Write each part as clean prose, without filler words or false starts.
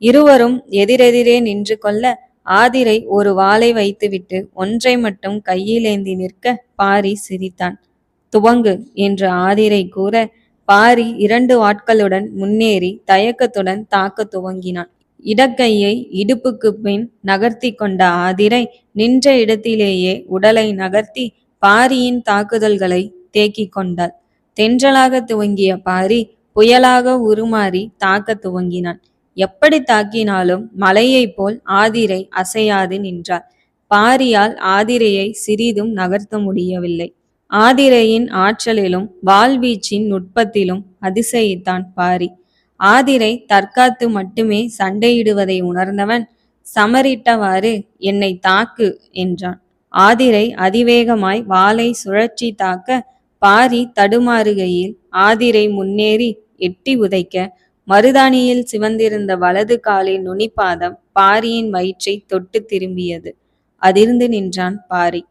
இருவரும் எதிரெதிரே நின்று கொள்ள ஆதிரை ஒரு வாளை வைத்துவிட்டு ஒன்றை மட்டும் கையிலேந்தி நிற்க பாரி சிரித்தான். துவங்கு என்று ஆதிரை கூற பாரி 2 வாட்களுடன் முன்னேறி தயக்கத்துடன் தாக்க துவங்கினான். இடக்கையை இடுப்புக்கு பின் நகர்த்தி கொண்ட ஆதிரை நின்ற இடத்திலேயே உடலை நகர்த்தி பாரியின் தாக்குதல்களை தேக்கிக் கொண்டாள். தென்றலாக துவங்கிய பாரி புயலாக உருமாறி தாக்க துவங்கினான். எப்படி தாக்கினாலும் மலையைப் போல் ஆதிரை அசையாது நின்றாள். பாரியால் ஆதிரையை சிறிதும் நகர்த்த முடியவில்லை. ஆதிரையின் ஆற்றலிலும் வாள்வீச்சின் நுட்பத்திலும் அதிசயித்தான் பாரி. ஆதிரை தற்காத்து மட்டுமே சண்டையிடுவதை உணர்ந்தவன் சமரிட்டவாறு என்னை தாக்கு என்றான். ஆதிரை அதிவேகமாய் வாளை சுழற்றி தாக்க பாரி தடுமாறுகையில் ஆதிரை முன்னேறி எட்டி உதைக்க மருதாணியில் சிவந்திருந்த வலது காலின் நுனிப்பாதம் பாரியின் வயிற்றை தொட்டு திரும்பியது. அதிர்ந்து நின்றான் பாரி.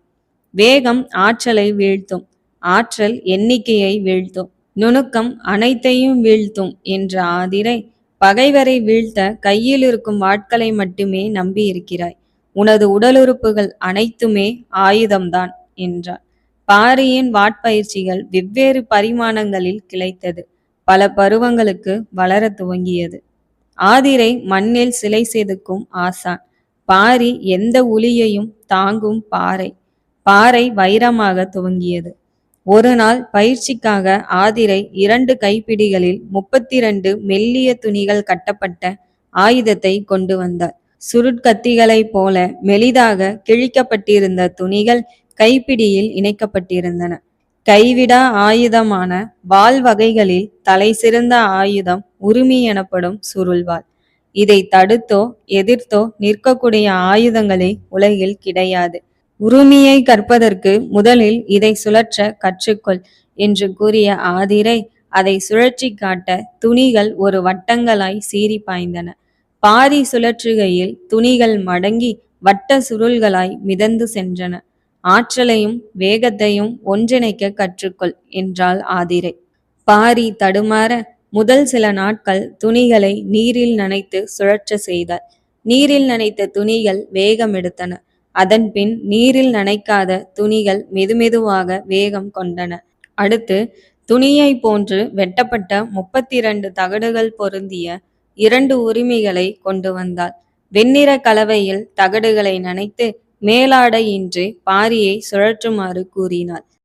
வேகம் ஆற்றலை வீழ்த்தும், ஆற்றல் எண்ணிக்கையை வீழ்த்தும், நுணுக்கம் அனைத்தையும் வீழ்த்தும் என்ற ஆதிரை, பகைவரை வீழ்த்த கையில் இருக்கும் வாட்களை மட்டுமே நம்பியிருக்கிறாய். உனது உடலுறுப்புகள் அனைத்துமே ஆயுதம்தான் என்றார். பாரியின் வாட்பயிற்சிகள் வெவ்வேறு பரிமாணங்களில் கிளைத்தது. பல பருவங்களுக்கு வளர துவங்கியது. ஆதிரை மண்ணில் சிலை செதுக்கும் ஆசான். பாரி எந்த உளியையும் தாங்கும் பாறை. பாறை வைரமாக துவங்கியது. ஒரு நாள் பயிற்சிக்காக ஆதிரை 2 கைப்பிடிகளில் 32 மெல்லிய துணிகள் கட்டப்பட்ட ஆயுதத்தை கொண்டு வந்தார். சுருட்கத்திகளைப் போல மெலிதாக கிழிக்கப்பட்டிருந்த துணிகள் கைப்பிடியில் இணைக்கப்பட்டிருந்தன. கைவிடா ஆயுதமான வாள் வகைகளில் தலை சிறந்த ஆயுதம் உருமி எனப்படும் சுருள்வாள். இதை தடுத்தோ எதிர்த்தோ நிற்கக்கூடிய ஆயுதங்களே உலகில் கிடையாது. உருமியை கற்பதற்கு முதலில் இதை சுழற்ற கற்றுக்கொள் என்று கூறிய ஆதிரை அதை சுழற்றி காட்ட துணிகள் ஒரு வட்டங்களாய் சீறி பாய்ந்தன. பாரி சுழற்றுகையில் துணிகள் மடங்கி வட்ட சுருள்களாய் மிதந்து சென்றன. ஆற்றலையும் வேகத்தையும் ஒன்றிணைக்க கற்றுக்கொள் என்றாள் ஆதிரை. பாரி தடுமாற முதல் சில நாட்கள் துணிகளை நீரில் நனைத்து சுழற்ற செய்தாள். நீரில் நனைத்த துணிகள் வேகம் எடுத்தன. அதன்பின் நீரில் நனைக்காத துணிகள் மெதுமெதுவாக வேகம் கொண்டன. அடுத்து துணியை போன்று வெட்டப்பட்ட 32 தகடுகள் பொருந்திய 2 உரிமைகளை கொண்டு வந்தாள். வெண்ணிற கலவையில் தகடுகளை நனைத்து மேலாடையின்றி பாரியை சுழற்றுமாறு கூறினாள்.